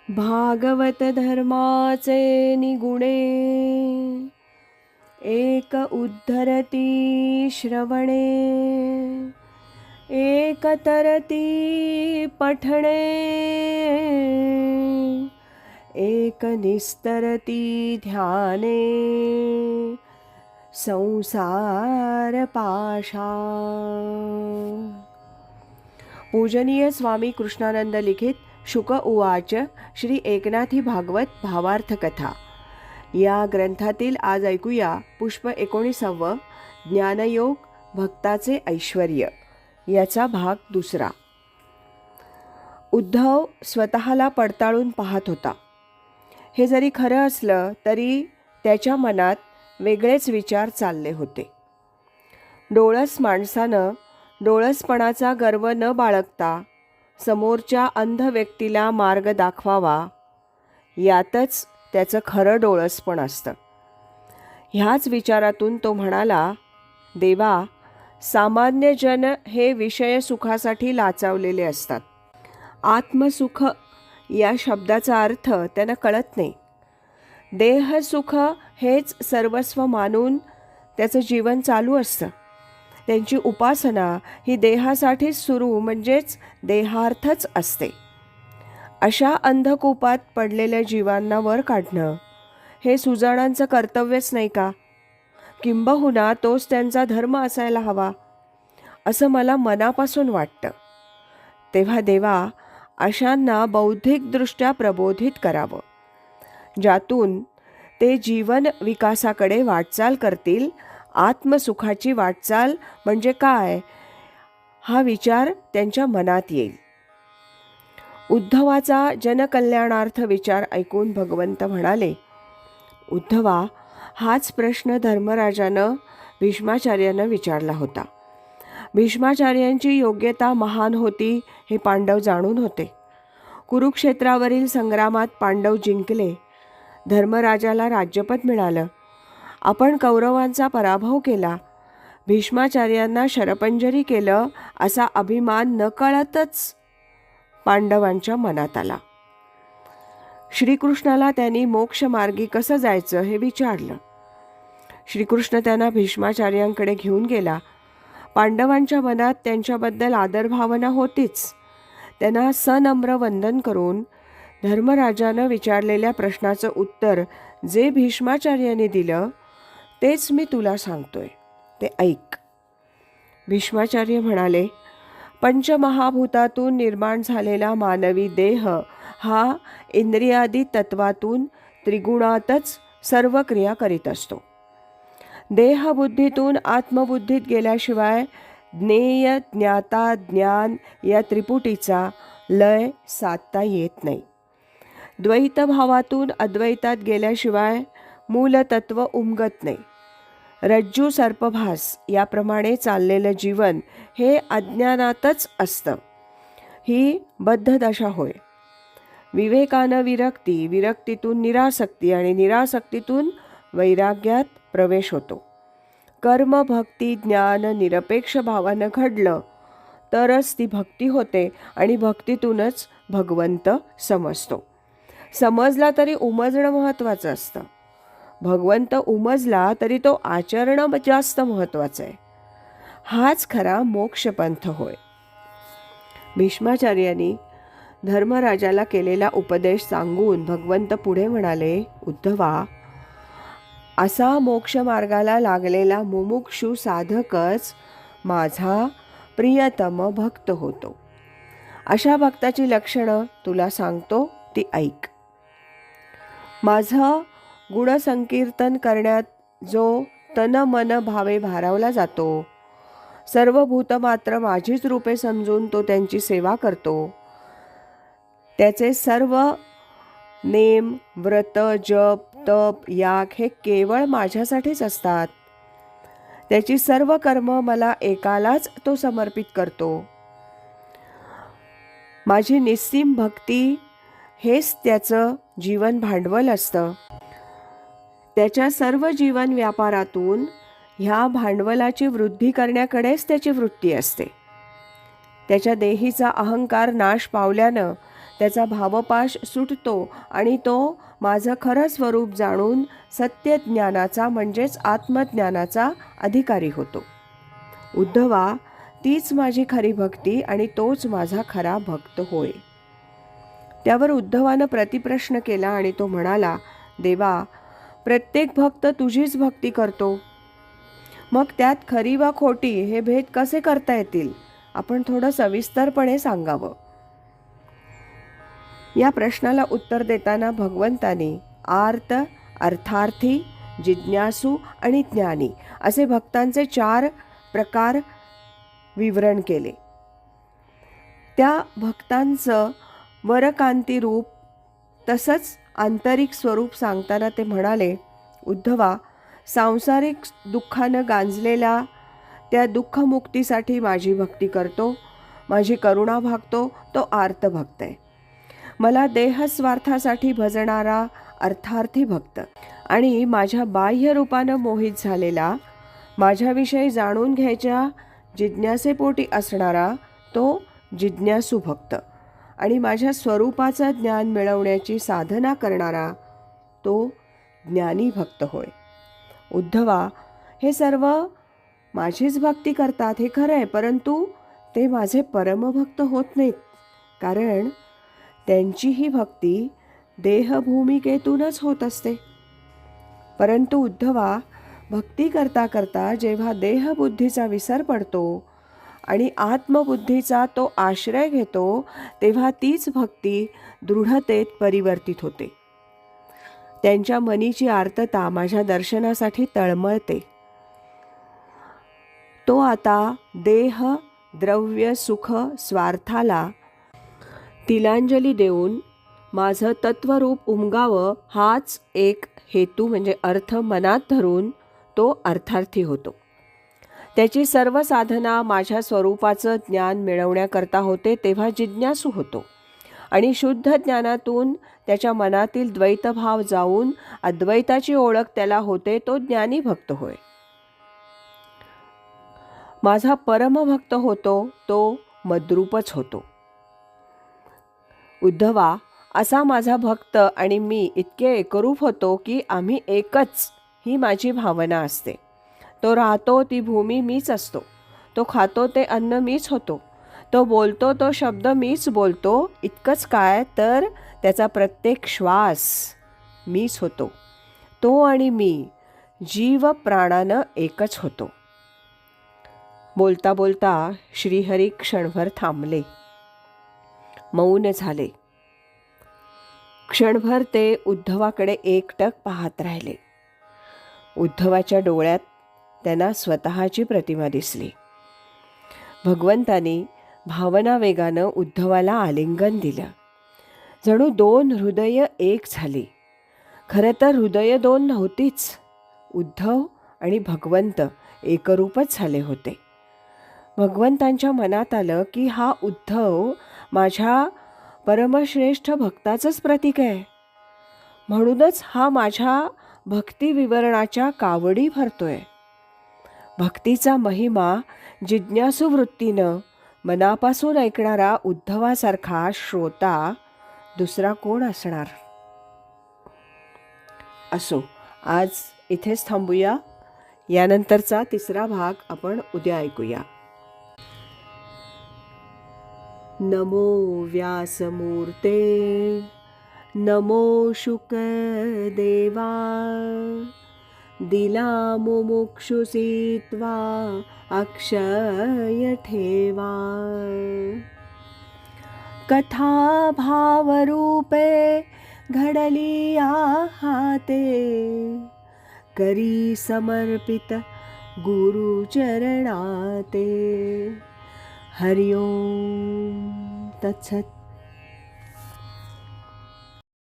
भागवत धर्माचे निगुणे, एक उद्धरती श्रवणे, एक तरती पठणे, एक निस्तरती ध्याने, संसार पाशा. पूजनीय स्वामी कृष्णानंद लिखित शुक उवाच श्री एकनाथी भागवत भावार्थ कथा या ग्रंथातील आज ऐकूया पुष्प 19 ज्ञानयोग भक्ताचे ऐश्वर्य याचा भाग 2. उद्धव स्वतःला पडताळून पाहत होता. हे जरी खरं असलं तरी त्याच्या मनात वेगळेच विचार चालले होते. डोळस माणसानं डोळसपणाचा गर्व न बाळगता समोरच्या अंध व्यक्तीला मार्ग दाखवावा, यातच त्याचं खरं डोळसपण असतं. ह्याच विचारातून तो म्हणाला, देवा, सामान्य जन हे विषय सुखासाठी लाचावलेले असतात. आत्मसुख या शब्दाचा अर्थ त्यांना कळत नाही. देहसुख हेच सर्वस्व मानून त्याचं जीवन चालू असतं. त्यांची उपासना ही देहासाठीच सुरू म्हणजेच देहार्थच असते. अशा अंधकूपात पडलेल्या जीवांना वर काढणं हे सुजाणांचं कर्तव्यच नाही का? किंबहुना तोच त्यांचा धर्म असायला हवा असं मला मनापासून वाटतं. तेव्हा देवा, अशांना बौद्धिकदृष्ट्या प्रबोधित करावं, ज्यातून ते जीवन विकासाकडे वाटचाल करतील. आत्मसुखाची वाटचाल म्हणजे काय हा विचार त्यांच्या मनात येईल. उद्धवाचा जनकल्याणार्थ विचार ऐकून भगवंत म्हणाले, उद्धवा, हाच प्रश्न धर्मराजानं भीष्माचार्यांना विचारला होता. भीष्माचार्यांची योग्यता महान होती हे पांडव जाणून होते. कुरुक्षेत्रावरील संग्रामात पांडव जिंकले. धर्मराजाला राज्यपद मिळालं. आपण कौरवांचा पराभव केला. भीष्माचार्यांना शरपंजरी केलं असा अभिमान नकळतच पांडवांच्या मनात आला. श्रीकृष्णाला त्यांनी मोक्षमार्गी कसं जायचं हे विचारलं. श्रीकृष्ण त्यांना भीष्माचार्यांकडे घेऊन गेला. पांडवांच्या मनात त्यांच्याबद्दल आदरभावना होतीच. त्यांना सनम्र वंदन करून धर्मराजानं विचारलेल्या प्रश्नाचं उत्तर जे भीष्माचार्यांनी दिलं तेच मी तुला सांगतोय, ते ऐक. भीष्माचार्य म्हणाले, पंचमहाभूतातून निर्माण झालेला मानवी देह हा इंद्रियादी तत्वातून त्रिगुणातच सर्व क्रिया करीत असतो. देहबुद्धीतून आत्मबुद्धीत गेल्याशिवाय ज्ञेय, ज्ञाता, ज्ञान या त्रिपुटीचा लय साधता येत नाही. द्वैतभावातून अद्वैतात गेल्याशिवाय मूलतत्व उमगत नाही. रज्जू सर्पभास याप्रमाणे चाललेलं जीवन हे अज्ञानातच असतं. ही बद्धदशा होय. विवेकानं विरक्ती, विरक्तीतून निरासक्ती आणि निरासक्तीतून वैराग्यात प्रवेश होतो. कर्म, भक्ती, ज्ञान निरपेक्ष भावानं घडलं तरच ती भक्ती होते आणि भक्तीतूनच भगवंत समजतो. समजला तरी उमजणं महत्त्वाचं असतं. भगवंत उमजला तरी तो आचरणं जास्त महत्त्वाचं आहे. हाच खरा मोक्षपंथ होय. भीष्माचार्यांनी धर्मराजाला केलेला उपदेश सांगून भगवंत पुढे म्हणाले, उद्धवा, असा मोक्षमार्गाला लागलेला मुमुक्षू साधकच माझा प्रियतम भक्त होतो. अशा भक्ताची लक्षणं तुला सांगतो, ती ऐक. माझं गुणसंकीर्तन करण्यात जो तन मन भावे भारावला जातो, सर्व भूत मात्र माझीच रूपे समजून तो त्यांची सेवा करतो, त्याचे सर्व नेम, व्रत, जप, तप, याग हे केवळ माझ्यासाठीच असतात. त्याची सर्व कर्म मला एकालाच तो समर्पित करतो. माझी निस्सीम भक्ती हेच त्याचं जीवन भांडवल असतं. त्याच्या सर्व जीवन व्यापारातून ह्या भांडवलाची वृद्धी करण्याकडेच त्याची वृत्ती असते. त्याच्या देहीचा अहंकार नाश पावल्यानं त्याचा भावपाश सुटतो आणि तो माझं खरं स्वरूप जाणून सत्यज्ञानाचा म्हणजेच आत्मज्ञानाचा अधिकारी होतो. उद्धवा, तीच माझी खरी भक्ती आणि तोच माझा खरा भक्त होय. त्यावर उद्धवानं प्रतिप्रश्न केला आणि तो म्हणाला, देवा, प्रत्येक भक्त तुझीच भक्ती करतो, मग त्यात खरी वा खोटी हे भेद कसे करता येतील? आपण थोडं सविस्तरपणे सांगावं. या प्रश्नाला उत्तर देताना भगवंतानी आर्त, अर्थार्थी, जिज्ञासू आणि ज्ञानी असे भक्तांचे 4 प्रकार विवरण केले. त्या भक्तांचं वरकांती रूप तसंच आंतरिक स्वरूप सांगताना ते म्हणाले, उद्धवा, सांसारिक दुःखानं गांजलेला त्या दुःखमुक्तीसाठी माझी भक्ती करतो, माझी करुणा भागतो तो आर्त भक्त आहे. मला देहस्वार्थासाठी भजणारा अर्थार्थी भक्त आणि माझ्या बाह्य रूपानं मोहित झालेला, माझ्याविषयी जाणून घ्यायच्या जिज्ञासेपोटी असणारा तो जिज्ञासू भक्त आणि माझ्या स्वरूपाचं ज्ञान मिळवण्याची साधना करणारा तो ज्ञानी भक्त होय. उद्धवा, हे सर्व माझीच भक्ती करतात हे खरं आहे, परंतु ते माझे परमभक्त होत नाहीत, कारण त्यांची ही भक्ती देहभूमिकेतूनच होत असते. परंतु उद्धवा, भक्ती करता करता जेव्हा देहबुद्धीचा विसर पडतो आणि आत्मबुद्धीचा तो आश्रय घेतो, तेव्हा तीच भक्ती दृढतेत परिवर्तित होते. त्यांच्या मनीची आर्तता माझ्या दर्शनासाठी तळमळते. तो आता देह, द्रव्य, सुख, स्वार्थाला तिलांजली देऊन माझं तत्वरूप उमगावं हाच एक हेतू म्हणजे अर्थ मनात धरून तो अर्थार्थी होतो. त्याची सर्व साधना माझ्या स्वरूपाचं ज्ञान मिळवण्याकरता होते, तेव्हा जिज्ञासू होतो आणि शुद्ध ज्ञानातून त्याच्या मनातील द्वैतभाव जाऊन अद्वैताची ओळख त्याला होते, तो ज्ञानी भक्त होय. माझा परमभक्त होतो तो मद्रूपच होतो. उद्धवा, असा माझा भक्त आणि मी इतके एकरूप होतो की आम्ही एकच ही माझी भावना असते. तो राहतो ती भूमी मीच असतो, तो खातो ते अन्न मीच होतो, तो बोलतो तो शब्द मीच बोलतो, इतकंच काय तर त्याचा प्रत्येक श्वास मीच होतो. तो आणि मी जीव प्राणानं एकच होतो. बोलता बोलता श्रीहरी क्षणभर थांबले, मौन झाले. क्षणभर ते उद्धवाकडे एकटक पाहत राहिले. उद्धवाच्या डोळ्यात त्यांना स्वतःची प्रतिमा दिसली. भगवंतानी भावना वेगानं उद्धवाला आलिंगन दिलं. जणू 2 हृदय एक झाली. खरं तर हृदय 2 नव्हतीच, उद्धव आणि भगवंत एकरूपच झाले होते. भगवंतांच्या मनात आलं की हा उद्धव माझ्या परमश्रेष्ठ भक्ताचंच प्रतीक आहे, म्हणूनच हा माझ्या भक्ती विवरणाच्या कावडी भरतोय. भक्तीचा महिमा जिज्ञासू वृत्तीनं मनापासून ऐकणारा उद्धवासारखा श्रोता दुसरा कोण असणार? असो, आज इथेच थांबूया. यानंतरचा 3रा भाग आपण उद्या ऐकूया. नमो व्यासमूर्ते, नमो शुकदेवा, दिला मुमुक्षुसी त्वा अक्षय ठेवा. कथा भावरूपे घडली हाते, करी समर्पित गुरुचरणाते. हरि ओम तत्सत.